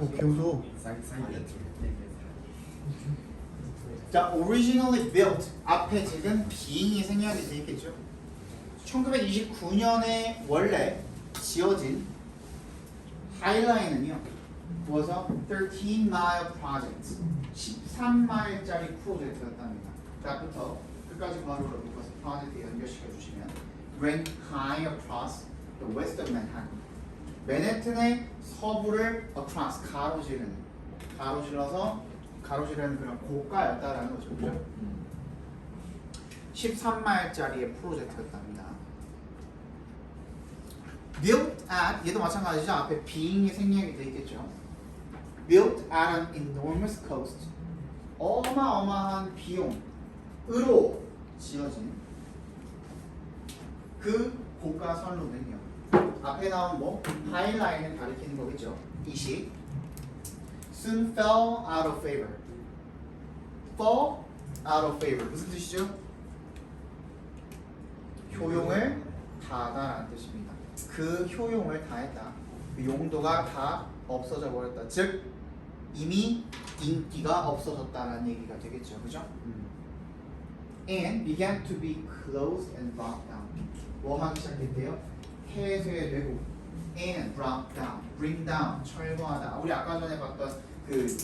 교도. 사이드. 자, originally built 앞에 지금 being이 생략이 돼 있겠죠. 1929년에 원래 지어진 하이라인은요, was a 13-mile project. 13마일짜리 프로젝트였답니다. 자부터 끝까지 바로로 묶어서 프로젝트에 연결시켜 주시면 ran high across the west of Manhattan. 맨해튼의 서부를 across 가로지르는 그런 고가였다라는 거죠. 그죠? 13마일짜리의 프로젝트였답니다. Built at, 얘도 마찬가지죠. 앞에 being이 생략이 돼 있겠죠. Built at an enormous cost. 어마어마한 비용으로 지어진 그 고가 선로는요. 앞에 나온 뭐 하이라인을 가리키는 거겠죠. 이 시 soon fell out of favor. fall out of favor 무슨 뜻이죠? 효용을 다하다라는 뜻입니다. 그 효용을 다했다. 그 용도가 다 없어져 버렸다. 즉 이미 인기가 없어졌다라는 얘기가 되겠죠. 그죠? And began to be closed and brought down. 뭐 하기 시작했대요? 폐쇄되고 and brought down, bring down, 철거하다. 우리 아까 전에 봤던 그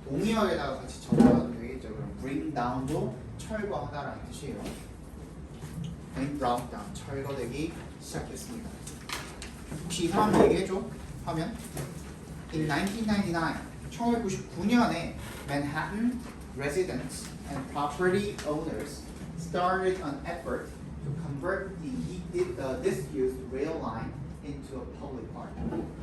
동의어에다가 같이 적어봐도 되겠죠. 그럼 bring down도 철거하다라는 뜻이에요. and brought down, 철거되기 시작했습니다. 혹시 이 사람 얘기해줘? 하면 In 1999년에 Manhattan residents and property owners started an effort to convert the disused rail line into a public park.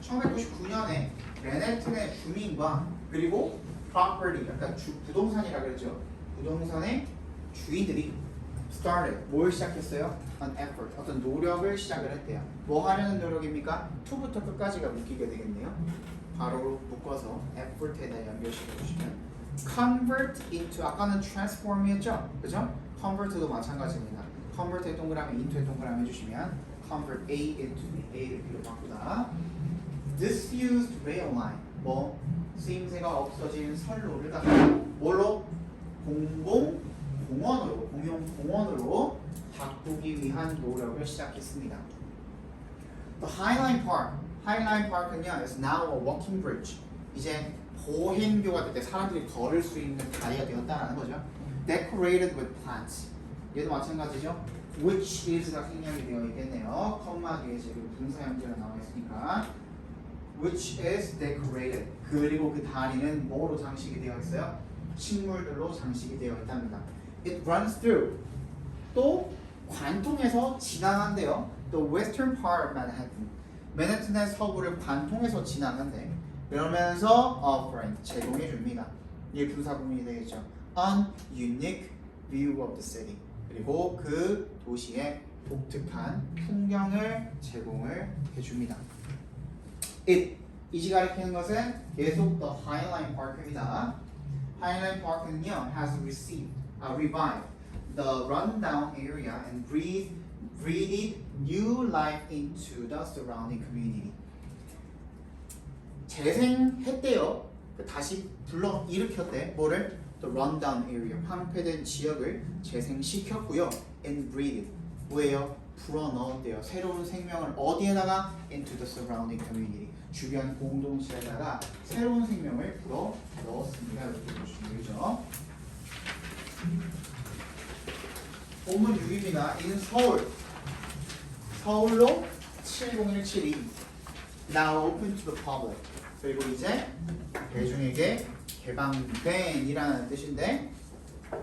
1999년에 맨해튼의 주민과 그리고 property, 약간 부동산이라 그랬죠. 부동산의 주인들이 started, 뭘 시작했어요? An effort, 어떤 노력을 시작을 했대요. 뭐 하려는 노력입니까? to부터 끝까지가 묶이게 되겠네요. 바로 묶어서 effort에다 연결시켜 주시면 convert into, 아까는 transform이었죠? 그죠? convert도 마찬가지입니다. convert의 동그라미, into의 동그라미 해주시면 convert A into A를 B로 바꾸다. disused rail line, 뭐 쓰임새가 없어진 선로를 갖다가 뭘로? 공용공원으로 바꾸기 위한 노력을 시작했습니다. The Highline Park은요, is now a walking bridge. 이제 보행교가 될 때 사람들이 걸을 수 있는 다리가 되었다라는 거죠. Decorated with plants. 얘도 마찬가지죠. Which is가 생략이 되어 있겠네요. 컴마 뒤에 지금 분사 형태가 나와 있으니까. Which is decorated. 그리고 그 다리는 뭐로 장식이 되어 있어요? 식물들로 장식이 되어 있답니다. It runs through. 또 관통해서 지나간대요. The western part of Manhattan. 맨해튼의 서부를 관통해서 지나간대. 그러면서 offering, 제공해 줍니다. 이게 분사 구문이 되겠죠. An unique view of the city. 그리고 그 도시의 독특한 풍경을 제공을 해줍니다. It, 이지 가리키는 것은 계속 the Highline Park입니다. Highline Park는요 has revived the rundown area and breathed new life into the surrounding community. 재생했대요. 다시 불러 일으켰대. 뭐를? The rundown area, 황폐된 지역을 재생시켰고요. And breathed, 뭐예요? 불어넣었대요. 새로운 생명을 어디에다가? Into the surrounding community, 주변 공동체에다가 새로운 생명을 불어넣었습니다. 이렇게 보시면 되죠. 본문 6입니다. 이는 서울로 70172 now open to the public. 그리고 이제 대중에게 개방된이라는 뜻인데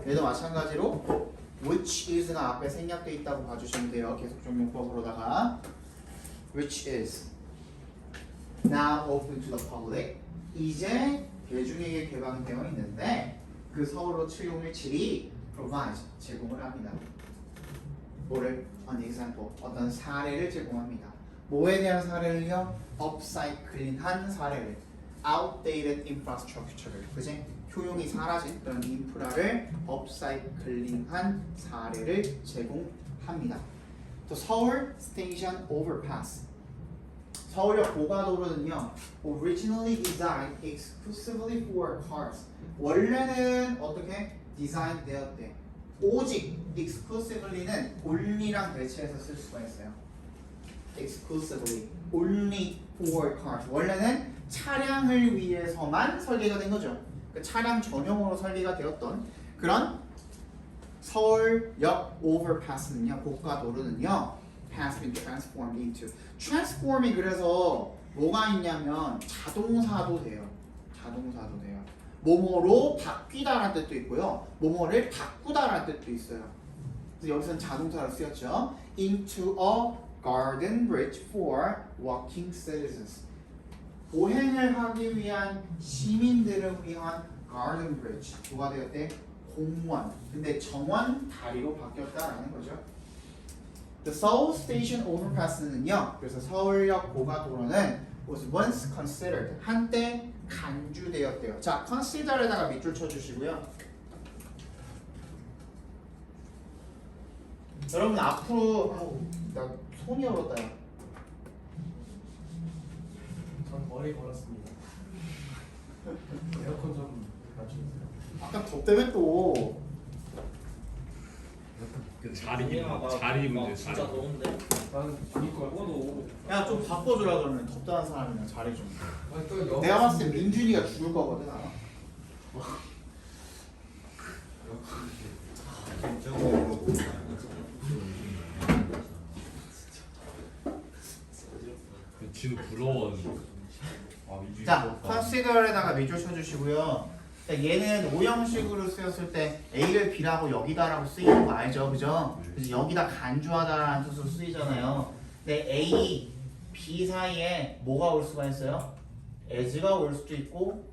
얘도 마찬가지로 which is가 앞에 생략되어 있다고 봐주시면 돼요. 계속 종용법으로다가 which is now open to the public, 이제 대중에게 개방되어 있는데 그 서울로 70172 provides, 제공을 합니다. 뭐를? An example, 어떤 사례를 제공합니다. 뭐에 대한 사례를요? 업사이클링한 사례를, outdated infrastructure를, 그지? 효용이 사라진 그런 인프라를 업사이클링한 사례를 제공합니다. 또 서울 스테이션 오버파스, 서울역 고가도로는요, originally designed exclusively for cars. 원래는 어떻게 디자인 되었대? 오직 exclusively는 only랑 대체해서 쓸 수가 있어요. exclusively, only for cars. 원래는 차량을 위해서만 설계가 된 거죠. 그 차량 전용으로 설계가 되었던 그런 서울역 overpass는요, 고가도로는요, has been transformed into. transform이 그래서 뭐가 있냐면 자동사도 돼요. 자동사도 돼요. 뭐뭐로 바뀌다라는 뜻도 있고요. 뭐뭐를 바꾸다라는 뜻도 있어요. 그래서 여기서는 자동사로 쓰였죠. into a garden bridge for walking citizens. 보행을 하기 위한 시민들을 위한 garden bridge. 뭐가 되었대? 공원. 근데 정원 다리로 바뀌었다라는 거죠. The Seoul Station Overpass는요. 그래서 서울역 고가도로는 was once considered. 한때 간주되었대요. 자, consider에다가 밑줄 쳐주시고요. 여러분 앞으로 나 손이 얼었다. 전 머리 걸었습니다. 에어컨 좀 맞춰주세요. 아까 덥다며 또. 그 자리 나 자리 문제 진짜 자리. 더운데. 나는 죽을 거야. 먹어도 야, 좀 바꿔주라 그러면 덥다는 사람이랑 자리 좀. 아니, 또 영. 내가 봤을 때 민준이가 죽을 거거든. 아마. 진우 부러워하는. 아 이게 자, consider에다가 밑줄 쳐주시고요. 자, 얘는 오형식으로 쓰였을 때 A를 B라고 여기다라고 쓰이는 거 알죠, 그죠? 그래서 여기다 간주하다라는 뜻으로 쓰이잖아요. 근데 A, B 사이에 뭐가 올 수가 있어요? as가 올 수도 있고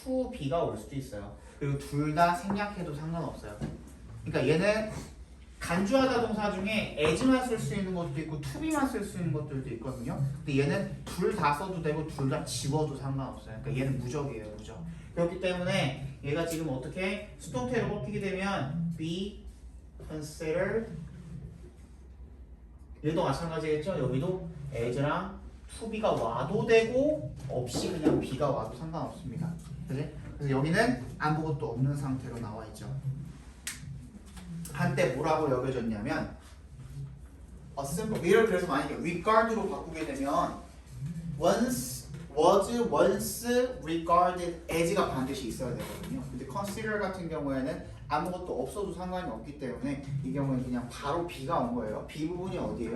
to B가 올 수도 있어요. 그리고 둘 다 생략해도 상관없어요. 그러니까 얘는 간주하다 동사 중에 as만 쓸 수 있는 것도 있고 to be만 쓸 수 있는 것들도 있거든요. 근데 얘는 둘 다 써도 되고 둘 다 지워도 상관없어요. 그러니까 얘는 무적이에요, 무적. 그렇기 때문에 얘가 지금 어떻게 수동태로 뽑히게 되면 be considered. 얘도 마찬가지겠죠. 여기도 as랑 to be가 와도 되고 없이 그냥 be가 와도 상관없습니다. 그지? 그래서 여기는 아무것도 없는 상태로 나와 있죠. 한때 뭐라고 여겨졌냐면 assemble. 얘를 그래서 만약에 regard로 바꾸게 되면 once regarded as가 반드시 있어야 되거든요. 근데 consider 같은 경우에는 아무것도 없어도 상관이 없기 때문에 이 경우는 그냥 바로 B가 온 거예요. B 부분이 어디예요?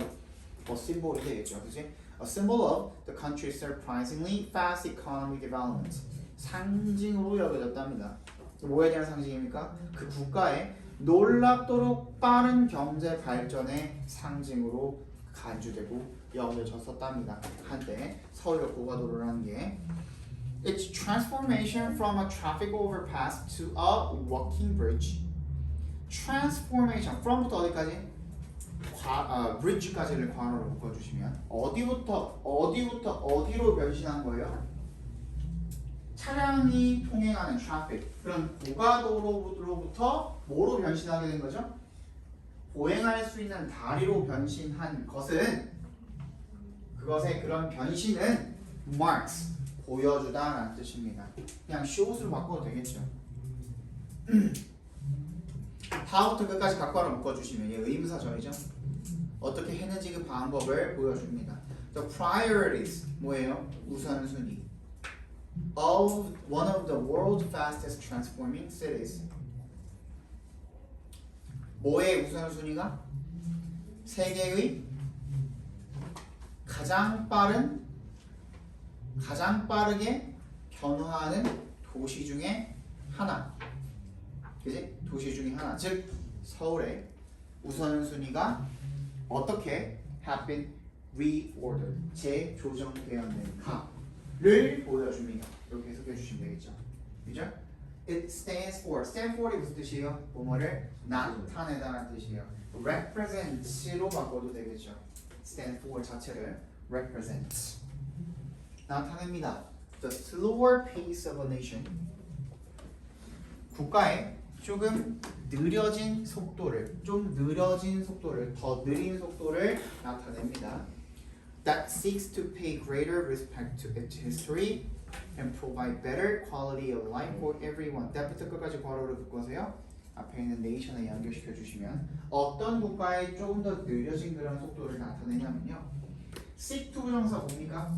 symbol이 되겠죠. 그치? A symbol of the country's surprisingly fast economic development. 상징으로 여겨졌답니다. 뭐에 대한 상징입니까? 그 국가의 놀랍도록 빠른 경제 발전의 상징으로 간주되고 여겨졌었답니다. 한때 서울역 고가도로라는 게 Its transformation from a traffic overpass to a walking bridge. Transformation from부터 어디까지? bridge까지를 괄호로 묶어주시면 어디부터 어디로 변신한 거예요? 차량이 통행하는 traffic, 그런 고가도로로부터 뭐로 변신하게 된 거죠? 보행할 수 있는 다리로 변신한 것은 그것의 그런 변신은 marks, 보여주다라는 뜻입니다. 그냥 shows로 바꿔도 되겠죠. 다음부터 끝까지 각과로 묶어주시면 얘 의문사절이죠. 어떻게 했는지 그 방법을 보여줍니다. The priorities 뭐예요? 우선순위 of one of the world's fastest transforming cities. 뭐의 우선순위가? 세계의 가장 빠르게 변화하는 도시 중에 하나. 그지? 도시 중에 하나. 즉 서울의 우선순위가 어떻게 have been reordered, 재조정되었는가를 보여줍니다. 이렇게 해석해 주시면 되겠죠. 그죠? It stands for. stand for이 무슨 뜻이에요? 뭐뭐를 나타내다라는 뜻이에요. represent로 바꿔도 되겠죠. stand for 자체를 represent. 나타냅니다. The slower pace of a nation. 국가의 조금 느려진 속도를, 더 느린 속도를 나타냅니다. that seeks to pay greater respect to its history and provide better quality of life for everyone. 때부터 끝까지 괄호를 묶어서요. 앞에 있는 nation에 연결시켜 주시면 어떤 국가에 조금 더 느려진 그런 속도를 나타내냐면요. seek to 부정사 뭡니까?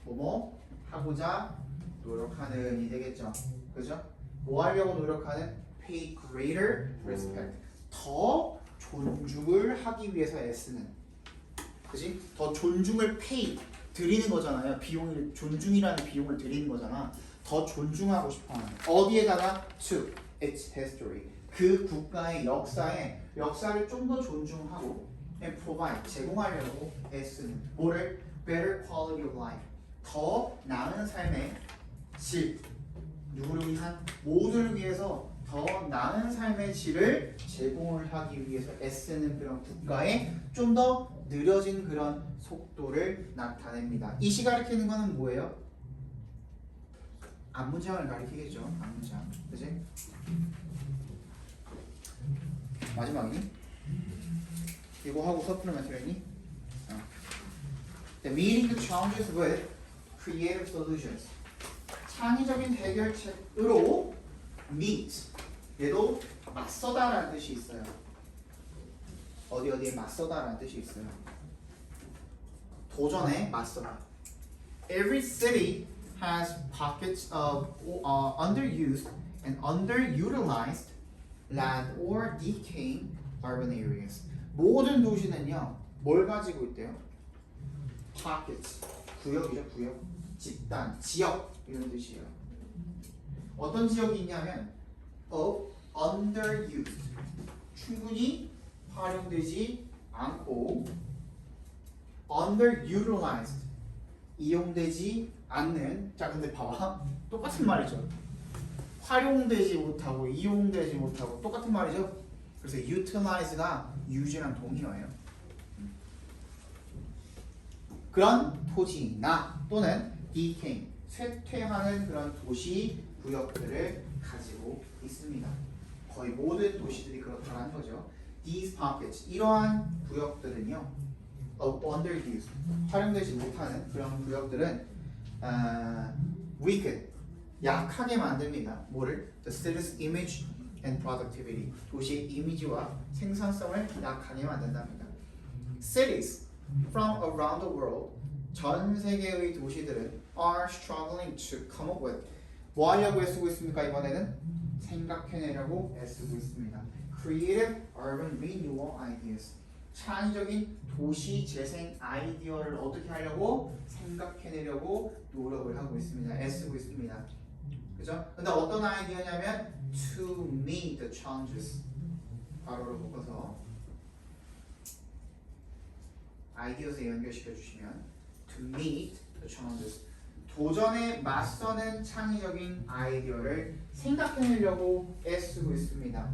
뭐뭐 하고자 노력하는이 되겠죠. 그죠? 뭐 하려고 노력하는? pay greater respect. 더 존중을 하기 위해서 애쓰는. 그지? 더 존중을 pay 드리는 거잖아요. 비용을 존중이라는 비용을 드리는 거잖아. 더 존중하고 싶어하는. 어디에다가 to its history. 그 국가의 역사를 좀 더 존중하고 and provide 제공하려고 애쓰는. 뭐를? better quality of life. 더 나은 삶의 질. 누구를 위한? 모두를 위해서 더 나은 삶의 질을 제공을 하기 위해서 애쓰는 그런 국가의 좀 더 느려진 그런 속도를 나타냅니다. 이 시 가리키는 거는 뭐예요? 앞문장을 가리키겠죠. 앞문장. 그지? 마지막이니? 이거 하고 서플리멘터리니? Meeting the challenges with creative solutions. 창의적인 해결책으로 meet. 얘도 맞서다라는 뜻이 있어요. 어디에 맞서다라는 뜻이 있어요. 도전에 맞서다. Every city has pockets of underused and underutilized land or decaying urban areas. 모든 도시는요, 뭘 가지고 있대요? pockets, 구역이죠, 구역. 집단, 지역 이런 뜻이에요. 어떤 지역이 있냐면 of underused, 충분히 활용되지 않고 underutilized, 이용되지 않는. 자, 근데 봐봐. 똑같은 말이죠. 활용되지 못하고 이용되지 못하고 똑같은 말이죠. 그래서 utilize가 use랑 동의어예요. 그런 토지나 또는 decay, 쇠퇴하는 그런 도시 구역들을 가지고 있습니다. 거의 모든 도시들이 그렇다는 거죠. These pockets, 이러한 구역들은요, underused, 활용되지 못하는 그런 구역들은 weaken, 약하게 만듭니다. 뭐를? The city's image and productivity, 도시의 이미지와 생산성을 약하게 만든답니다. Cities from around the world, 전 세계의 도시들은 are struggling to come up with, 뭐 하려고 애쓰고 있습니까? 이번에는 생각해내려고 애쓰고 있습니다. Creative urban renewal ideas, 창의적인 도시 재생 아이디어를 어떻게 하려고? 생각해내려고 노력을 하고 있습니다. 애쓰고 있습니다. 그죠? 근데 어떤 아이디어냐면 to meet the challenges, 바로를 묶어서 아이디어에 연결시켜 주시면 to meet the challenges, 도전에 맞서는 창의적인 아이디어를 생각해내려고 애쓰고 있습니다.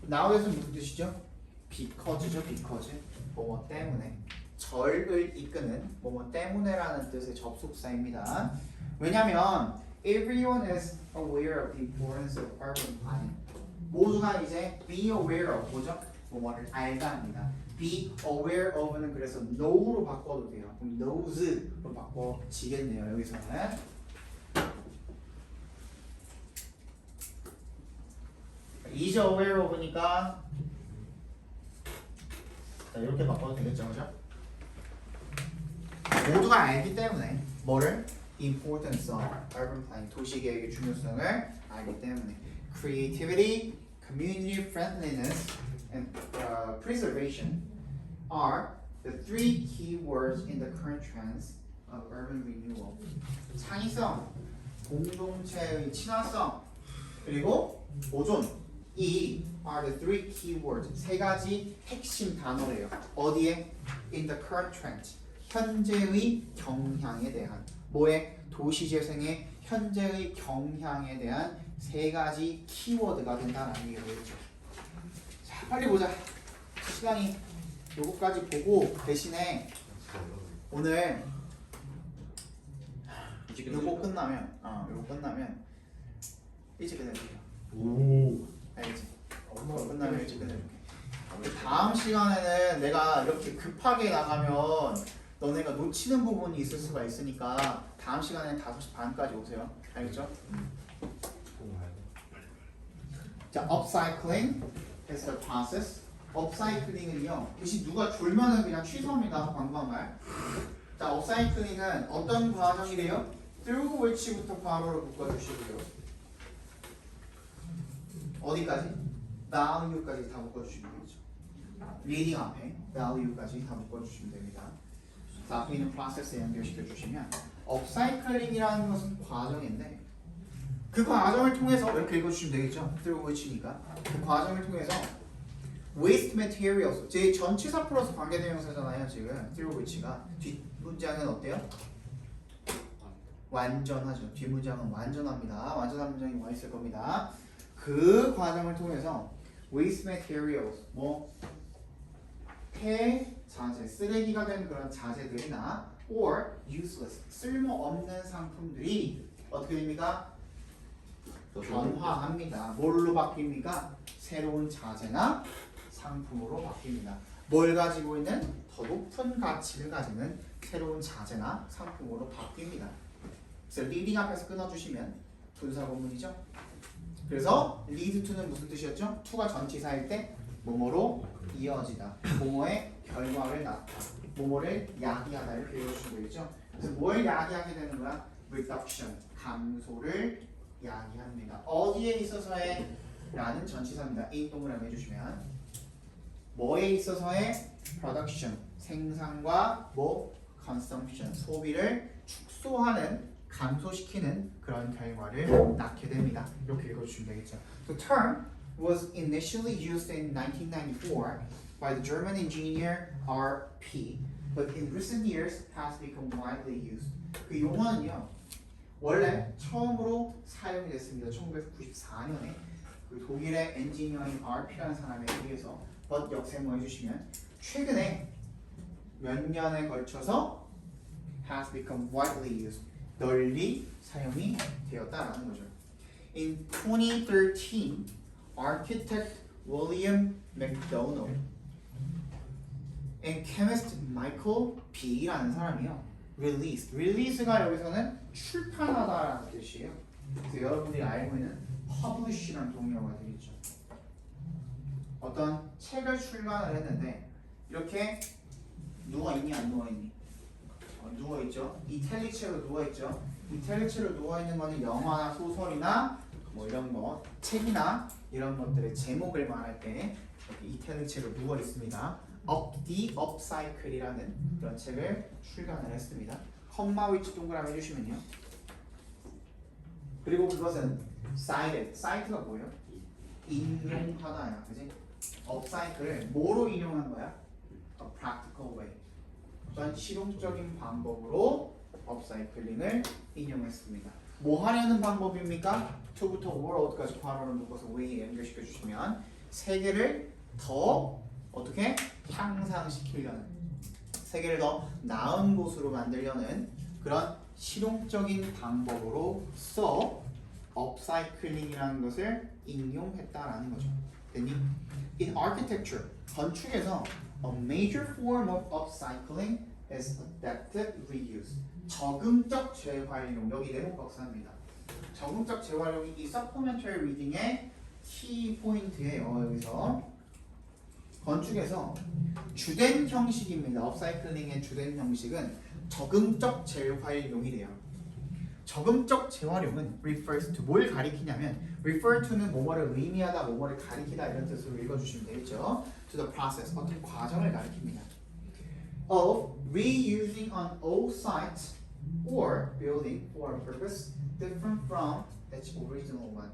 now에서 무슨 뜻이죠? because죠. because 뭐뭐 때문에, 절을 이끄는 뭐뭐 때문에라는 뜻의 접속사입니다. 왜냐면 everyone is aware of the importance of urban planning. 모두가 이제 be aware of, 뭐죠? 뭐뭐를 알다 합니다. be aware of는 그래서 know로 바꿔도 돼요. 그럼 knows로 바꿔지겠네요. 여기서는 is aware of니까 자, 이렇게 바꿔도 되겠죠, 그죠? 모두가 알기 때문에 뭐를? importance of urban planning, 도시계획의 중요성을 알기 때문에. creativity, community friendliness, and preservation are the three key words in the current trends of urban renewal. 창의성, 공동체의 친화성, 그리고 보존, 이 are the three key words, 세 가지 핵심 단어래요. 어디에? in the current trend, 현재의 경향에 대한, 뭐의? 도시재생의 현재의 경향에 대한 세 가지 키워드가 된다는 얘기가 되겠죠. 자, 빨리 보자. 시간이 요거까지 보고 대신에 오늘 요거 끝나면 일찍 끝내줄게요. 오. 알겠지? 요거 끝나면 일찍 끝내줄게. 다음 시간에는 내가 이렇게 급하게 나가면 너네가 놓치는 부분이 있을 수가 있으니까 다음 시간에는 5시 반까지 오세요. 알겠죠? 자, upcycling is the process. upcycling은요, 대신 누가 졸면은 그냥 취소합니다. 광고한 말. 자, upcycling은 어떤 과정이래요? through which부터 괄호를 묶어주시고요. 어디까지? value까지 다 묶어주시면 되겠죠. reading 앞에 value까지 다 묶어주시면 됩니다. 자, 앞에 있는 프로세스에 연결시켜주시면 upcycling이라는 것은 과정인데 그 과정을 통해서 이렇게 읽어주시면 되겠죠. through which니까 그 과정을 통해서 waste materials 제 전치사 플러스 관계대명사잖아요. 지금 through which가 뒷문장은 어때요? 완전하죠. 뒷문장은 완전합니다. 완전한 문장이 와 있을 겁니다. 그 과정을 통해서 waste materials 폐자재, 쓰레기가 된 그런 자재들이나 or useless, 쓸모없는 상품들이 어떻게 됩니까? 변화합니다. 뭘로 바뀝니까? 새로운 자재나 상품으로 바뀝니다. 뭘 가지고 있는 더 높은 가치를 가지는 새로운 자재나 상품으로 바뀝니다. 그래서 leading 앞에서 끊어주시면 분사구문이죠. 그래서 lead to는 무슨 뜻이었죠? to가 전치사일 때 뭐뭐로 이어지다, 뭐뭐의 결과를 낳다, 뭐뭐를 야기하다를 배워주시면 되겠죠. 그래서 뭘 야기하게 되는 거야? reduction, 감소를 야기합니다. 어디에 있어서의 라는 전치사입니다. in 동그라미 해주시면 뭐에 있어서의 production, 생산과 consumption, 소비를 축소하는, 감소시키는 그런 결과를 낳게 됩니다. 이렇게 읽어주시면 되겠죠. The term was initially used in 1994 by the German engineer R.P. but in recent years has become widely used. 그 용어는요, 원래 처음으로 사용이 됐습니다. 1994년에 그 독일의 엔지니어인 R.P라는 사람에 의해서 but 역세모 해주시면 최근에 몇 년에 걸쳐서 has become widely used, 널리 사용이 되었다라는 거죠. In 2013, architect William McDonald and chemist Michael B라는 사람이요. release가 여기서는 출판하다라는 뜻이에요. 그래서 여러분들이 알고 있는 publish라는 동사가 되겠죠. 어떤 책을 출간을 했는데 이렇게 누워있니 안 누워있니? 누워있죠. 이탈릭체로 누워있죠. 이탈릭체로 누워있는 거는 영화나 소설이나 뭐 이런 거, 책이나 이런 것들의 제목을 말할 때 이렇게 이탈릭체로 누워있습니다. The Upcycle이라는 그런 책을 출간을 했습니다. 컴마 위치 동그라미 해주시면요. 그리고 그것은 cited, 가 뭐예요? 인용하다야, 그지? Upcycle을 뭐로 인용한 거야? A practical way. 어떤 실용적인 방법으로 upcycling을 인용했습니다. 뭐 하려는 방법입니까? to부터 world까지 괄호를 묶어서 way에 연결시켜 주시면 세계를 더 어떻게 향상시키려는, 세계를 더 나은 곳으로 만들려는 그런 실용적인 방법으로써 upcycling이라는 것을 인용했다라는 거죠. 됐니? In architecture, 건축에서 a major form of upcycling is adaptive reuse. 적응적 재활용, 여기 네모 박사입니다. 적응적 재활용이 이 supplementary reading의 키 포인트예요. 여기서 건축에서 주된 형식입니다. upcycling의 주된 형식은 적응적 재활용이래요. 적응적 재활용은 refers to 뭘 가리키냐면 refer to는 뭐뭐를 의미하다, 뭐뭐를 가리키다 이런 뜻으로 읽어주시면 되겠죠. to the process, 어떤 과정을 가리킵니다. of reusing an old site or building for a purpose different from its original one.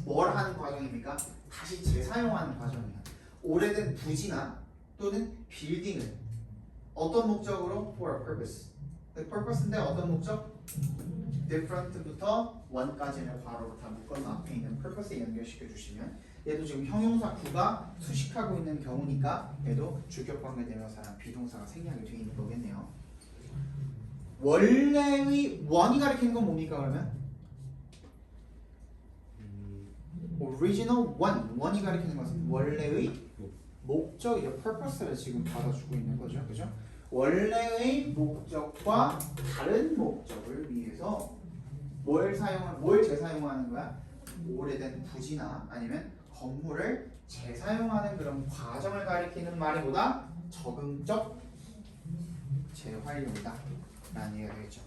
뭘 하는 과정입니까? 다시 재사용하는 과정이에요. 오래된 부지나 또는 빌딩을 어떤 목적으로 for a purpose. The purpose인데 어떤 목적? different부터 one까지를 괄호로 다 묶어서 앞에 있는 purpose에 연결시켜 주시면 얘도 지금 형용사 구가 수식하고 있는 경우니까 얘도 주격관계대명사랑 비동사가 생략이 되어 있는 거겠네요. 원래의 원이 가리키는 건 뭡니까 그러면? original one, 원이 가리키는 것은 원래의 목적이죠. purpose를 지금 받아주고 있는 거죠. 그죠? 원래의 목적과 다른 목적을 위해서 뭘 재사용하는 거야? 오래된 부지나 아니면 건물을 재사용하는 그런 과정을 가리키는 말이 보다 적응적 재활용이다 라는 얘기가 되겠죠.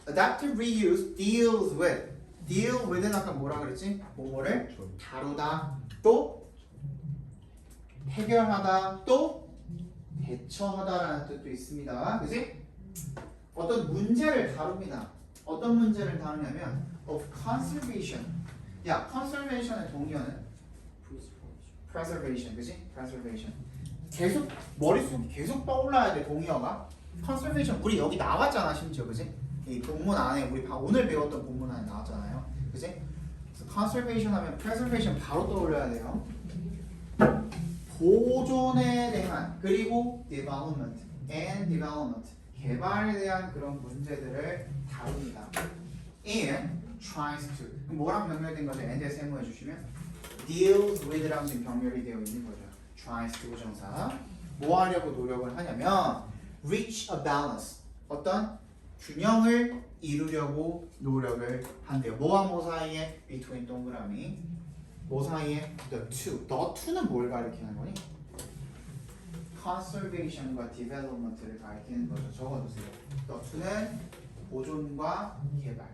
Adaptive reuse deals with는 아까 뭐라 그랬지? 뭐뭐를 다루다 또 해결하다 또 대처하다라는 뜻도 있습니다. 그치? 어떤 문제를 다룹니다. 어떤 문제를 다루냐면 of conservation. 야, conservation의 동의어는 preservation, 그치? preservation. 계속 머릿속에 계속 떠올라야 돼 동의어가. conservation 우리 여기 나왔잖아 심지어, 그치? 이 본문 안에 우리 오늘 배웠던 본문 안에 나왔잖아요, 그치? 그래서 conservation 하면 preservation 바로 떠올려야 돼요. 보존에 대한 그리고 development 개발에 대한 그런 문제들을 다룹니다. and tries to 뭐랑 병렬된 거죠? and에 세모해 주시면 deals with랑 지금 병렬이 되어 있는 거죠. tries to 부정사 뭐 하려고 노력을 하냐면 reach a balance 어떤 균형을 이루려고 노력을 한대요. 뭐와 뭐 사이에 between 동그라미 뭐 사이에 the two는 뭘 가리키는 거니? conservation과 development를 가리키는 거죠. 적어두세요. the two는 보존과 개발.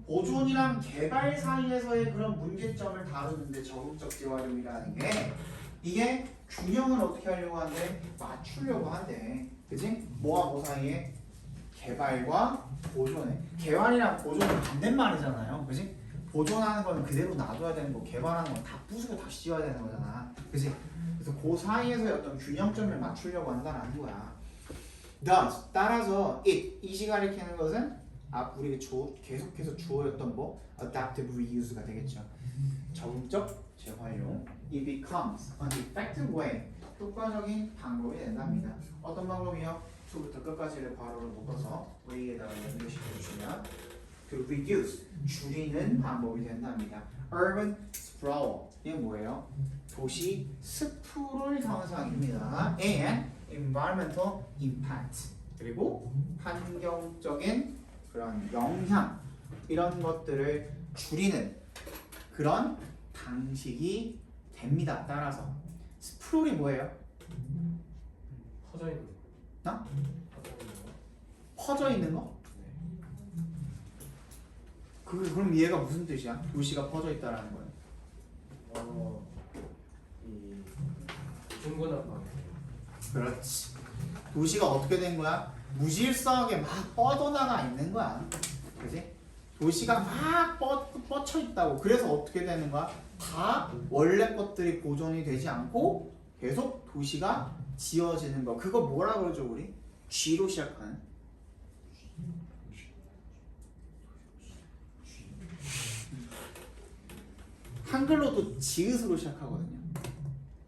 보존이랑 개발 사이에서의 그런 문제점을 다루는데 적응적 재활용이라는 게 이게 균형을 어떻게 하려고 하는데 맞추려고 한대. 그치? 뭐와 뭐 사이에 개발과 보존에 개발이랑 보존은 반대말이잖아요. 그치? 보존하는 건 그대로 놔둬야 되는 거, 개발하는 건 다 부수고 다시 지어야 되는 거잖아. 그치? 그래서 그 사이에서의 어떤 균형점을 맞추려고 한다는 거야. Thus, 따라서 it이 가리키는 것은 우리 계속해서 주어였던 뭐 adaptive reuse가 되겠죠. 적응적 재활용. It becomes an effective way. 효과적인 방법이 된답니다. 어떤 방법이요? 초부터 끝까지를 바로로 묶어서 way에다가 연결시켜 주시면 to reduce 줄이는 방법이 된답니다. Urban sprawl 이게 뭐예요? 도시 습풀의 현상입니다. And environmental impact 그리고 환경적인 그런 영향 이런 것들을 줄이는 그런 방식이 됩니다. 따라서 스프롤이 뭐예요? 퍼져 있는 나? 퍼져 있는 거. 퍼져 있는 거? 그럼 얘가 무슨 뜻이야? 도시가 퍼져 있다라는 거예요. 이 중구난방. 그렇지. 도시가 어떻게 된 거야? 무질서하게 막 뻗어나가 있는 거야. 그지? 도시가 막 뻗쳐 있다고. 그래서 어떻게 되는 거야? 다 원래 것들이 보존이 되지 않고 계속 도시가 지어지는 거. 그거 뭐라 그러죠, 우리? G로 시작하는. 한글로도 지읒으로 시작하거든요.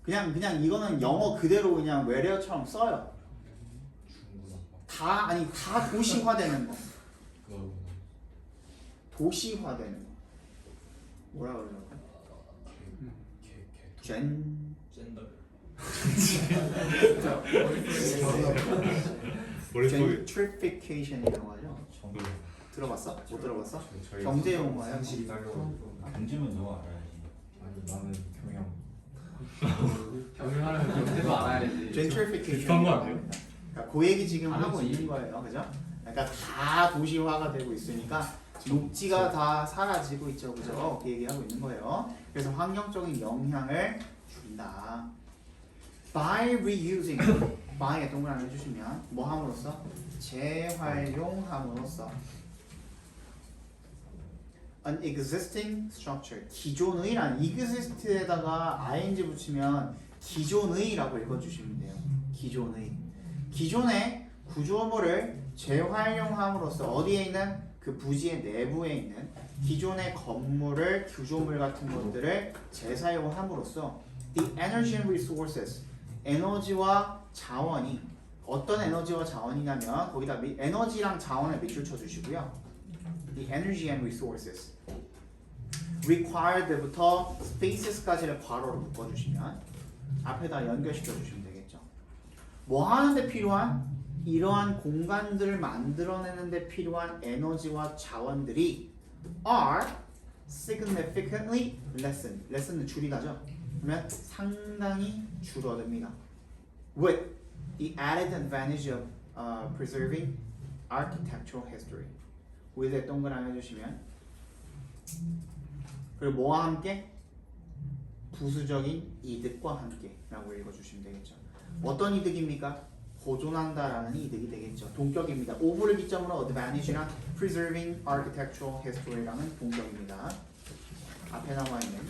그냥 이거는 영어 그대로 그냥 외래어처럼 써요. 다 도시화되는 거. 도시화되는 거. 뭐라 그러죠? gentrification이라고 하죠. 들어봤어? 못 들어봤어? 경제 용어야. 경제면 너 알아야지. 아니 나는 경영하려면 경제도 알아야지. gentrification. 비슷한 거 아니에요? 그러니까 그 얘기 지금 하고 있는 거예요, 그죠? 그러니까 다 도시화가 되고 있으니까 녹지가 다 사라지고 있죠, 그죠? 그 얘기하고 있는 거예요. 그래서 환경적인 영향을 줄인다. By reusing, by에 동그라미 해주시면 뭐 함으로써? 재활용함으로써 an existing structure, 기존의란 exist에다가 ing 붙이면 기존의라고 읽어주시면 돼요. 기존의 구조물을 재활용함으로써 어디에 있는 그 부지의 내부에 있는 기존의 건물을 구조물 같은 것들을 재사용함으로써 the energy and resources 에너지와 자원이 어떤 에너지와 자원이냐면 거기다 에너지랑 자원을 밑줄 쳐주시고요. The energy and resources required부터 spaces까지를 괄호로 묶어주시면 앞에다 연결시켜 주시면 되겠죠. 뭐 하는데 필요한? 이러한 공간들을 만들어내는데 필요한 에너지와 자원들이 are significantly lessen. lesson은 줄이다죠. 그러면 상당히 줄어듭니다. With the added advantage of preserving architectural history. with에 동그라미 해주시면 그리고 뭐와 함께? 부수적인 이득과 함께 라고 읽어주시면 되겠죠. 어떤 이득입니까? 보존한다라는 이득이 되겠죠. 동격입니다. over를 기점으로 advantage랑 preserving architectural history라는 동격입니다. 앞에 나와 있는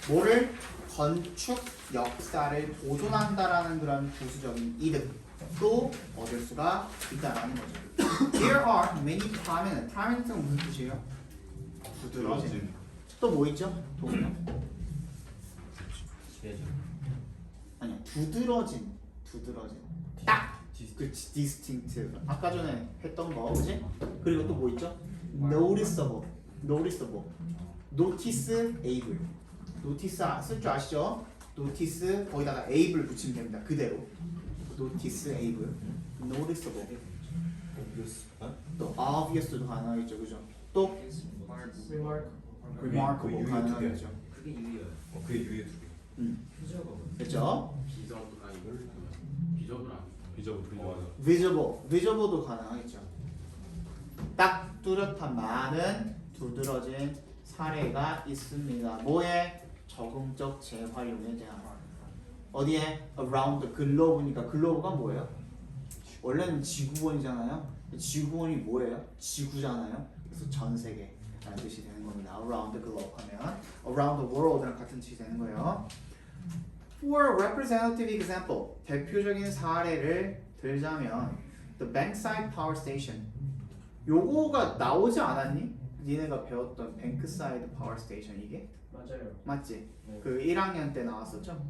뭐를 건축 역사를 보존한다라는 그런 부수적인 이득도 얻을 수가 있다라는 거죠. There are many prominent. prominent은 무슨 뜻이에요? 부드러진. 또 뭐 있죠? 동요? 지배적. 아니야. 두드러진. 딱. 그렇지. distinctive. 아까 전에 했던 거, 그지? 그리고 또 뭐 있죠? noticeable. notice able. notice 쓸 줄 아시죠? notice 거기다가 able 붙이면 됩니다. 그대로. notice able. noticeable. 또 obvious도 가능하겠죠, 그죠? 또 remarkable 가능하겠죠. 그게 유의어요. 그게 유의 두 개. 표저가 됐죠? 비저블 아니고 비저블 아니고 비저브 visible도 가능하겠죠. 딱 뚜렷한 많은 두드러진 사례가 있습니다. 뭐에? 적응적 재활용에 대한. 어디에? around the globe니까 글로브가 뭐예요? 원래는 지구본이잖아요. 지구본이 뭐예요? 지구잖아요. 그래서 전 세계라는 뜻이 되는 겁니다. around the globe 하면 around the world랑 같은 뜻이 되는 거예요. For a representative example, 대표적인 사례를 들자면 the Bankside Power Station. 요거가 나오지 않았니? 니네가 배웠던 뱅크사이드 파워 스테이션 이게? 맞아요. 맞지? 네. 그 1학년 때 나왔었죠?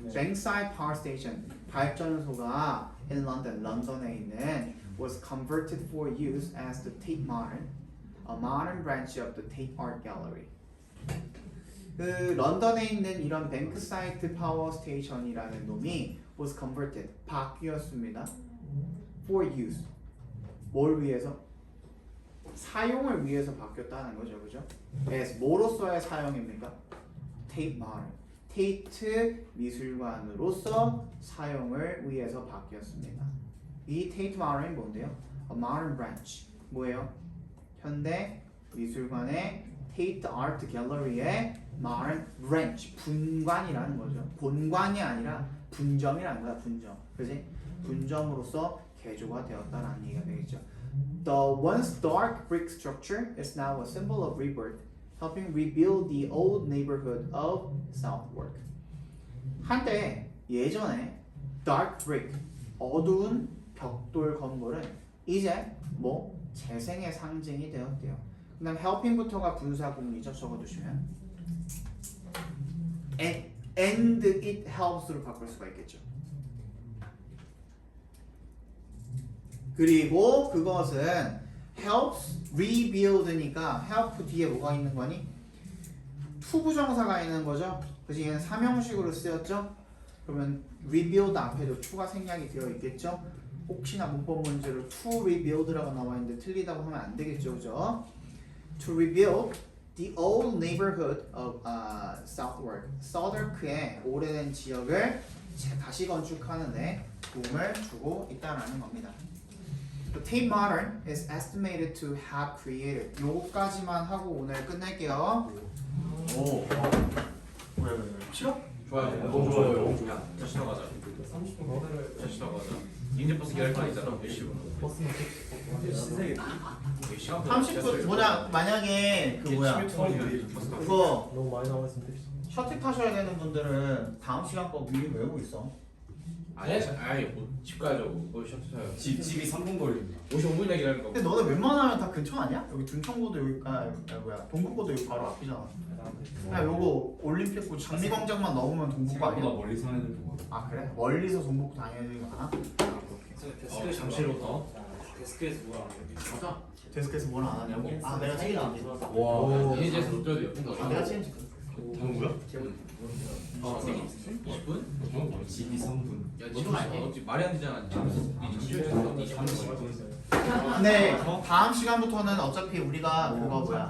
네. Bankside Power Station 발전소가 in London, 런던에 있는 was converted for use as the Tate Modern, a modern branch of the Tate Art Gallery. 그 런던에 있는 이런 뱅크사이드 파워 스테이션이라는 놈이 was converted, 바뀌었습니다. for use. 뭘 위해서? 사용을 위해서 바뀌었다는 거죠, 그죠? as 뭐로서의 사용입니까? Tate Modern, 테이트 미술관으로서 사용을 위해서 바뀌었습니다. 이 Tate Modern이 뭔데요? A modern branch. 뭐예요? 현대 미술관의 Tate Art Gallery의 modern branch, 분관이라는 거죠. 본관이 아니라 분점이라는 거야, 분점. 그지? 분점으로서 개조가 되었다라는 얘기가 되겠죠. The once dark brick structure is now a symbol of rebirth, helping rebuild the old neighborhood of Southwark. 한때 예전에 dark brick, 어두운 벽돌 건물은 이제 뭐 재생의 상징이 되었대요. 그다음 helping부터가 분사구문이죠. 적어두시면 and it helps로 바꿀 수가 있겠죠. 그리고 그것은 helps rebuild니까 help 뒤에 뭐가 있는 거니? 투부정사가 있는 거죠. 그래서 얘는 삼형식으로 쓰였죠. 그러면 rebuild 앞에도 to가 생략이 되어 있겠죠. 혹시나 문법 문제로 to rebuild라고 나와 있는데 틀리다고 하면 안 되겠죠, 그죠? To rebuild the old neighborhood of Southwark. Southwark의 오래된 지역을 다시 건축하는데 도움을 주고 있다라는 겁니다. The Tate Modern is estimated to have created. 요거까지만 하고 오늘 끝낼게요. 오. 왜? 싫어? 좋아요. 너무 좋아요. 야, 다시 나가자. 30분 기다려야 다시 나가자. 인제 버스 기다릴 거 있잖아. 몇 시간? 버스는 신세계. 30분 뭐냐? 만약에 그 뭐야? 그거 너무 많이 나왔으면 됐어. 셔틀 타셔야 되는 분들은 다음 시간 거 미리 외우고 있어. 아니 뭐집 가야죠. 뭐 셔틀 타요. 집이 3분 걸립니다. 55분이나 기다릴 거. 근데 너네 웬만하면 다 근처 아니야? 여기 둔천고도 여기 뭐야? 동국고도 여기 바로 앞이잖아. 그냥 요거 올림픽구 장미광장만 넘으면 동국고 생각보다 아니야? 멀리 사는 애들 많아. 아 그래? 멀리서 동국고 다녀야 되는 거 많아? 아, 그렇게. 잠실부터. 데스크에서 뭐야? 맞아. 데스크에서 뭘 안 하냐고? 아 내가 책임질게. 와. 이제서 못줘도 예쁜 아 거야. 내가 책임질게. 방금 뭐야? 아, 20분? 집이 3분. 야, 지금 알게. 너 지금 말이 안 되잖아. 니 지금 니 잠을 근데 다음 시간부터는 어차피 우리가 그거 뭐야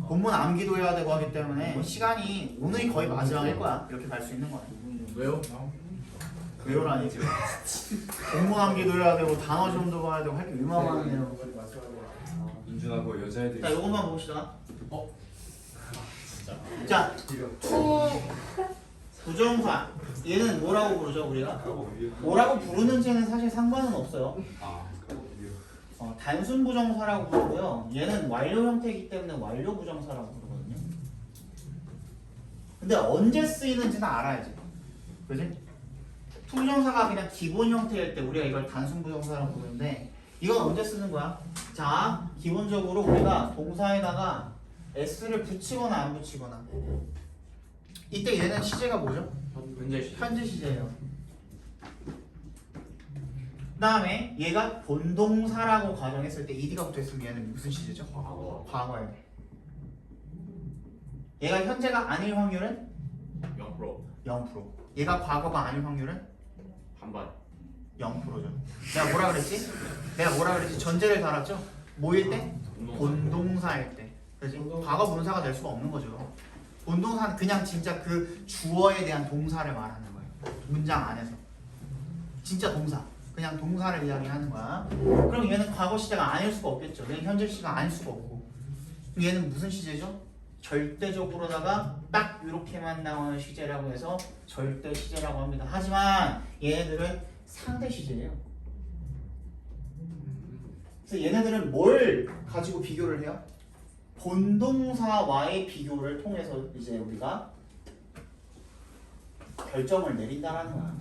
본문 암기도 해야 되고 하기 때문에 시간이 오늘이 거의 마지막일 거야. 이렇게 갈 수 있는 거야. 왜요? 외우라니 지금. 본문 암기도 해야 되고 단어 시험도 봐야 되고 할 게 얼마나 많네요. 민준하고 여자애들이. 자 요것만 봅시다. 진짜. 자 투 부정사 얘는 뭐라고 부르죠 우리가? 뭐라고 부르는지는 사실 상관은 없어요. 아. 단순 부정사라고 부르고요. 얘는 완료 형태이기 때문에 완료 부정사라고 부르거든요. 근데 언제 쓰이는지는 알아야지. 그지? 투부정사가 그냥 기본 형태일 때 우리가 이걸 단순 부정사라고 부르는데 이건 언제 쓰는 거야? 자, 기본적으로 우리가 동사에다가 s를 붙이거나 안 붙이거나 이때 얘는 시제가 뭐죠? 현재 시제예요. 그 다음에 얘가 본동사라고 가정했을 때 ed가 붙어있으면 얘는 무슨 시제죠? 과거예요. 얘가 현재가 아닐 확률은 0%. 0%. 얘가 과거가 아닐 확률은 반반. 0%죠. 내가 뭐라 그랬지? 전제를 달았죠? 뭐일 때? 본동사일 때. 그지? 과거 분사가 될 수가 없는 거죠. 본동사는 그냥 진짜 그 주어에 대한 동사를 말하는 거예요. 문장 안에서. 진짜 동사. 그냥 동사를 이야기하는 거야. 그럼 얘는 과거 시제가 아닐 수가 없겠죠. 얘는 현재 시제가 아닐 수가 없고. 얘는 무슨 시제죠? 절대적으로다가 딱 이렇게만 나오는 시제라고 해서 절대 시제라고 합니다. 하지만 얘네들은 상대 시제예요. 그래서 얘네들은 뭘 가지고 비교를 해요? 본동사와의 비교를 통해서 이제 우리가 결정을 내린다라는 거야.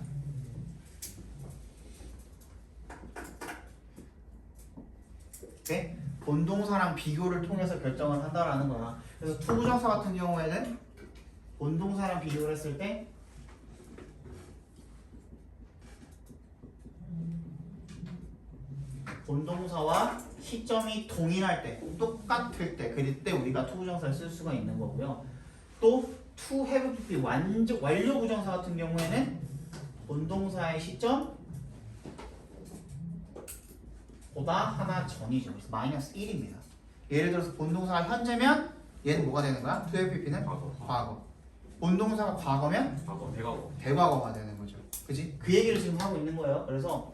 네? 본동사랑 비교를 통해서 결정을 한다라는 거야. 그래서 투부정사 같은 경우에는 본동사랑 비교를 했을 때 본동사와 시점이 동일할 때, 똑같을 때, 그럴 때 우리가 투부정사를 쓸 수가 있는 거고요. 또 to have to be 완료 부정사 같은 경우에는 본동사의 시점 보다 하나 전이죠. 그래서 마이너스 1입니다. 예를 들어서 본동사가 현재면 얘는 뭐가 되는 거야? to have pp는 과거. 본동사가 과거면 과거, 대과거. 대과거가 되는 거죠. 그지? 그 얘기를 지금 하고 있는 거예요. 그래서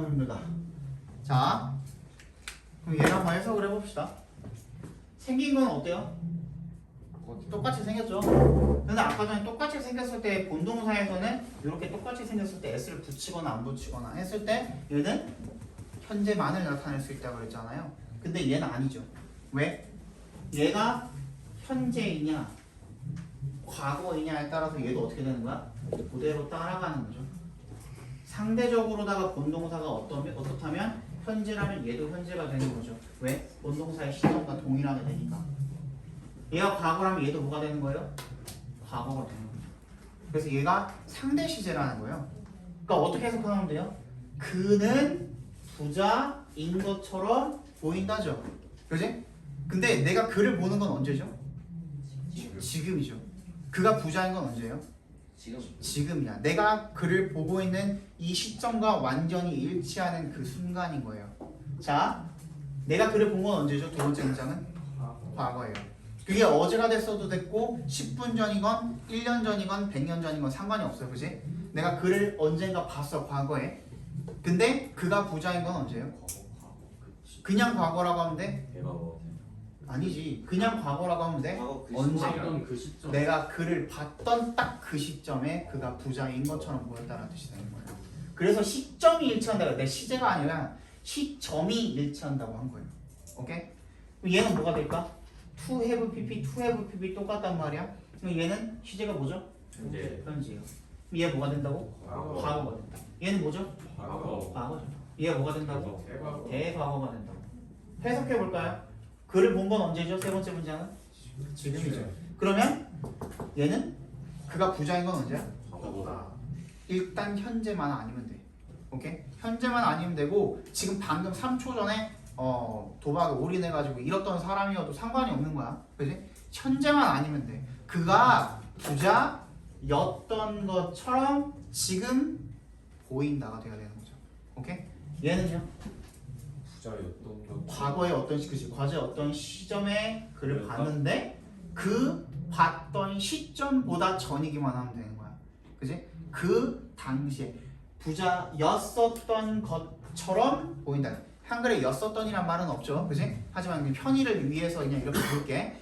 입니다. 자, 그럼 얘를 한번 해석을 해봅시다. 생긴 건 어때요? 똑같이 생겼죠? 근데 아까 전에 똑같이 생겼을 때 본동사에서는 이렇게 똑같이 생겼을 때 s를 붙이거나 안 붙이거나 했을 때 얘는 현재만을 나타낼 수 있다고 그랬잖아요. 근데 얘는 아니죠. 왜? 얘가 현재이냐 과거이냐에 따라서 얘도 어떻게 되는 거야? 그대로 따라가는 거죠. 상대적으로다가 본동사가 어떻다면 현재라면 얘도 현재가 되는 거죠. 왜? 본동사의 시점과 동일하게 되니까. 얘가 과거라면 얘도 뭐가 되는 거예요? 과거가 되는 거죠. 그래서 얘가 상대 시제라는 거예요. 그러니까 어떻게 해석하면 돼요? 그는 부자인 것처럼 보인다죠. 그지? 근데 내가 그를 보는 건 언제죠? 지금이죠. 그가 부자인 건 언제예요? 지금이야. 내가 그를 보고 있는 이 시점과 완전히 일치하는 그 순간인 거예요. 자, 내가 그를 본 건 언제죠? 두 번째 문장은 과거예요. 그게 어제가 됐어도 됐고 10분 전이건 1년 전이건 100년 전이건 상관이 없어요. 그지? 내가 그를 언젠가 봤어, 과거에. 근데 그가 부자인 건 언제예요? 그냥 과거라고 하면 돼? 대과거. 아니지. 그냥 과거라고 하면 돼? 언제? 그 시점. 내가 그를 봤던 딱 그 시점에 그가 부자인 것처럼 보였다는 뜻이 되는 거예요. 그래서 시점이 일치한다고. 내 시제가 아니라 시점이 일치한다고 한 거예요. 오케이? 그럼 얘는 뭐가 될까? to have pp, to have pp 똑같단 말이야. 그럼 얘는 시제가 뭐죠? 현재. 현재예요. 그럼 얘 뭐가 된다고? 과거. 과거가 된다. 얘는 뭐죠? 과거. 과거죠. 얘가 뭐가 된다고? 대과거. 대과거가 된다고. 해석해 볼까요? 글을 본 건 언제죠? 세 번째 문장은? 지금이죠. 그러면 얘는 그가 부자인 건 언제야? 과거. 일단 현재만 아니면 돼. 오케이? 현재만 아니면 되고 지금 방금 3초 전에 도박에 올인해가지고 잃었던 사람이어도 상관이 없는 거야. 그지? 현재만 아니면 돼. 그가 부자였던 것처럼 지금 보인다가 돼야 되는 거죠. 오케이? 얘는요? 부자였던 것. 과거의 과거의 어떤 시점에 그를 봤는데 그 봤던 시점보다 전이기만 하면 되는 거야. 그지? 그 당시에 부자였었던 것처럼 보인다. 한글에 였었던이란 말은 없죠. 그지? 하지만 편의를 위해서 그냥 이렇게 볼게.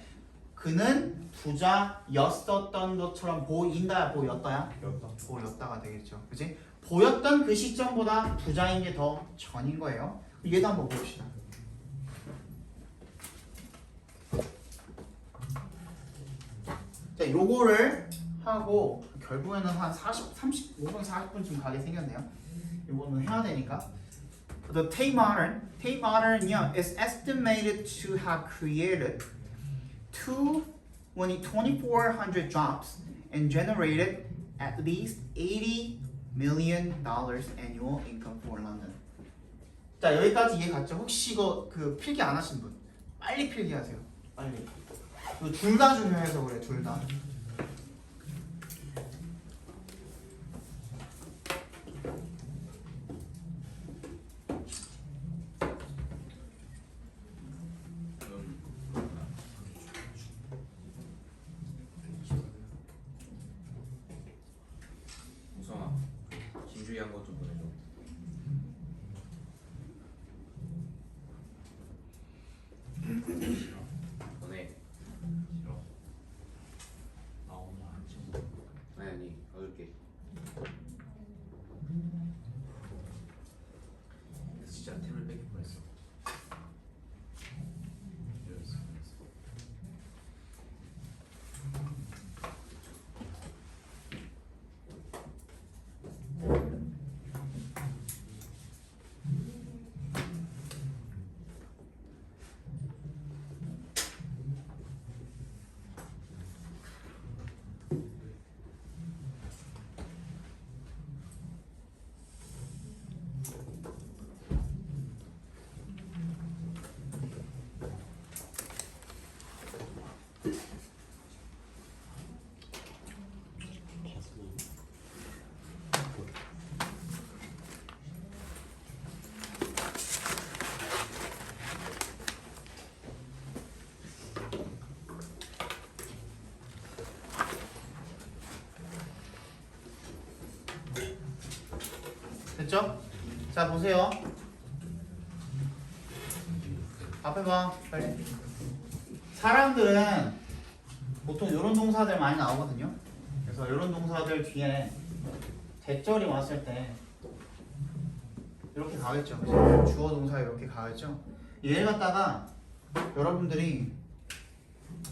그는 부자였었던 것처럼 보인다야, 보였다야? 보였다가 되겠죠. 그지? 보였던 그 시점보다 부자인 게 더 전인 거예요. 얘도 한번 봅시다. 자, 요거를 하고 결국에는 한 35분, 40분쯤 가게 생겼네요. 요거는 해야 되니까. The Tate Modern이요 is estimated to have created 2,400 jobs and generated at least $80 million annual income for London. 자, 여기까지 이해 갔죠? 혹시 이거 그 필기 안 하신 분 빨리 필기하세요. 빨리. 둘 다 중요해서 그래. 둘 다. 우성아, 김주희 한 것 좀 보내줘. 너네 싫어. 나 오늘 안 찍어. 아니 얻을게. 진짜 템을 뺏길 뻔했어. 이랬어. 됐죠? 자, 보세요. 앞에 봐, 빨리. 사람들은 보통 이런 동사들 많이 나오거든요. 그래서 이런 동사들 뒤에 대절이 왔을 때 이렇게 가겠죠. 그죠? 주어 동사 이렇게 가겠죠. 얘를 갖다가 여러분들이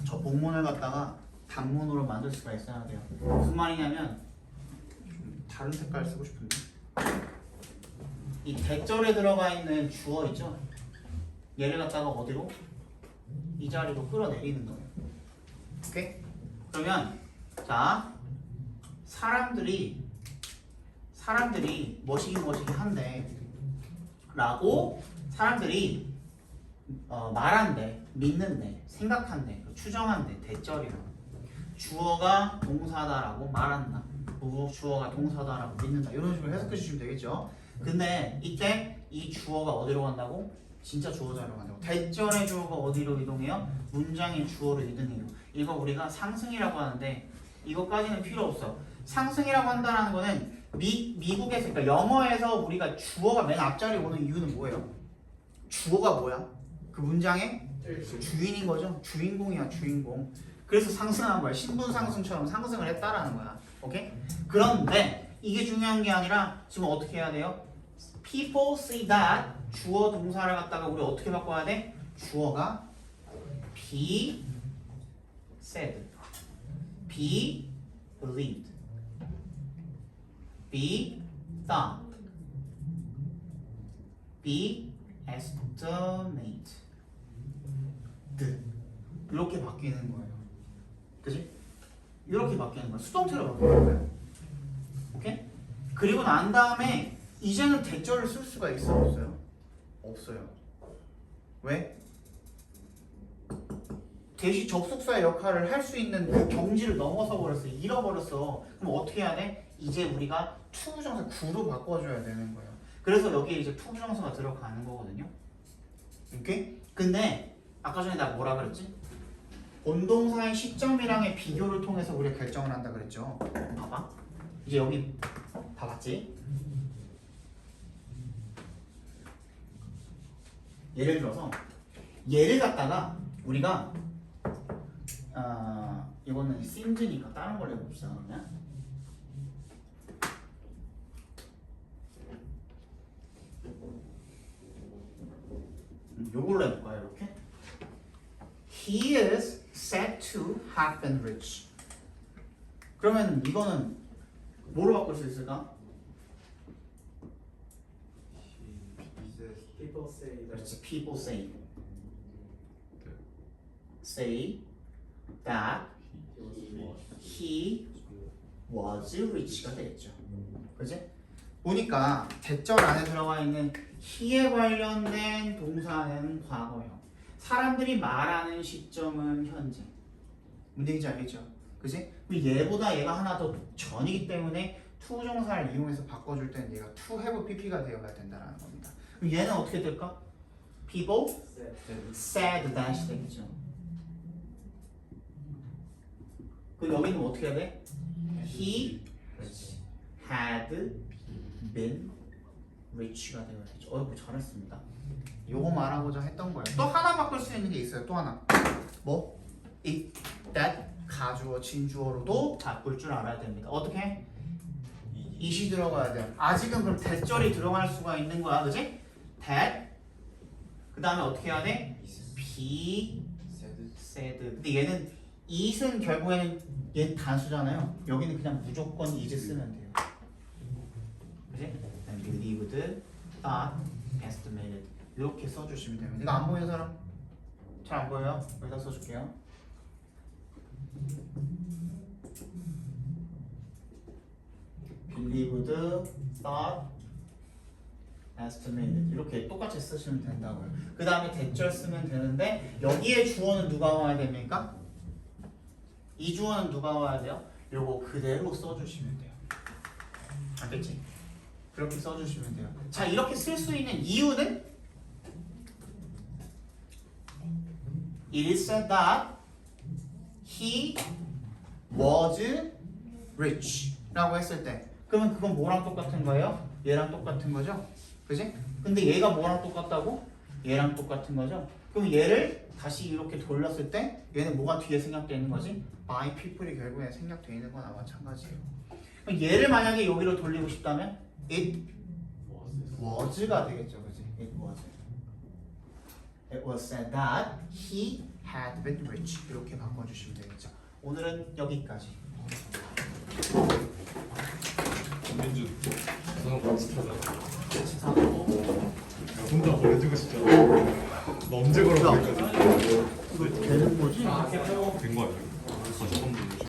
저 복문을 갖다가 단문으로 만들 수가 있어야 돼요. 무슨 말이냐면 좀 다른 색깔 쓰고 싶은데 이 대절에 들어가 있는 주어 있죠? 얘를 갖다가 어디로? 이 자리로 끌어내리는 거예요. 오케이? 그러면 자 사람들이 뭐시긴 한데 라고 사람들이 말한대, 믿는데, 생각한대, 추정한대, 대절이라고. 주어가 동사다라고 말한다. 주어가 동사다라고 믿는다. 이런 식으로 해석해 주시면 되겠죠. 근데 이때 이 주어가 어디로 간다고? 진짜 주어 자리로 간다고. 대절의 주어가 어디로 이동해요? 문장의 주어로 이동해요. 이거 우리가 상승이라고 하는데 이것까지는 필요 없어. 상승이라고 한다는 거는 미국에서, 그러니까 영어에서 우리가 주어가 맨 앞자리에 오는 이유는 뭐예요? 주어가 뭐야? 그 문장의 주인인 거죠. 주인공이야, 주인공. 그래서 상승한 거야. 신분 상승처럼 상승을 했다라는 거야. 오케이? 그런데 이게 중요한 게 아니라 지금 어떻게 해야 돼요? People say that 주어 동사를 갖다가 우리 어떻게 바꿔야 돼? 주어가 be said, be believed, be thought, be estimate. 이렇게 바뀌는 거예요. 그지? 이렇게 바뀌는 거야. 수동태로 바뀌는 거야. 오케이? 그리고 난 다음에 이제는 대절을 쓸 수가 있어 없어요? 없어요. 왜? 대시 접속사의 역할을 할 수 있는 그 경지를 넘어서 버렸어. 잃어버렸어. 그럼 어떻게 해야 돼? 이제 우리가 투부정사 구로 바꿔줘야 되는 거예요. 그래서 여기에 이제 투부정사가 들어가는 거거든요. 오케이? 근데 아까 전에 나 뭐라 그랬지? 본동사의 시점이랑의 비교를 통해서 우리가 결정을 한다 그랬죠. 봐봐. 이제 여기 다 봤지? 예를 들어서 얘를 갖다가 우리가 이거는 심즈니까 다른 걸 해봅시다. 그러면 요걸로 해볼까요? 이렇게 He is said to have been rich. 그러면 이거는 뭐로 바꿀 수 있을까? People say that 그렇지. People say that he was rich가 되겠죠. 그지? 보니까 대절 안에 들어가 있는 he에 관련된 동사는 과거형, 사람들이 말하는 시점은 현재. 문제인지 알겠죠? 그지? 얘보다 얘가 하나 더 전이기 때문에 투정사를 이용해서 바꿔줄 때는 얘가 to have pp가 되어야 된다는 겁니다. 그럼 얘는 어떻게 될까? People said that 되겠죠. 그럼 여기는 어떻게 해야 돼? He had been rich가 되어야 되죠. 뭐 잘했습니다. 요거 말하고자 했던 거예요. 또 하나 바꿀 수 있는 게 있어요. 또 하나. 뭐? it, that, 가주어, 진주어로도 바꿀 줄 알아야 됩니다. 어떻게? it이 들어가야 돼요. 아직은 그럼 대절이 들어갈 수가 있는 거야. 그지? that. 그 다음에 어떻게 해야 돼? be said. 근데 얘는 it은 결국에는 얘 단수잖아요. 여기는 그냥 무조건 is 쓰면 돼요. 그지? believed, thought, estimated. 이렇게 써주시면 됩니다. 이거 안 보이는 사람? 잘 안 보여요? 여기다 써줄게요. believed, thought, estimated. 이렇게 똑같이 쓰시면 된다고요. 그 다음에 대절 쓰면 되는데 여기에 주어는 누가 와야 됩니까? 이 주어는 누가 와야 돼요? 요거 그대로 써주시면 돼요. 알겠지? 그렇게 써주시면 돼요. 자, 이렇게 쓸 수 있는 이유는 It is said that he was rich 라고 했을 때 그러면 그건 뭐랑 똑같은 거예요? 얘랑 똑같은 거죠? 그지? 근데 얘가 뭐랑 똑같다고? 얘랑 똑같은 거죠? 그럼 얘를 다시 이렇게 돌렸을 때 얘는 뭐가 뒤에 생략되어 있는 거지? by people이 결국에 생략되어 있는 거나 마찬가지예요. 그럼 얘를 만약에 여기로 돌리고 싶다면 it was가 되겠죠, 그지? It was. It was said that he had been rich. 이렇게 바꿔주시면 되겠죠. 오늘은 여기까지. 민준 세상 반칙하다. 지사하고 혼자 보내주고 싶잖아. 너 언제 걸어보니까 이거 되는 거지? 된거 아니야? 다시 한번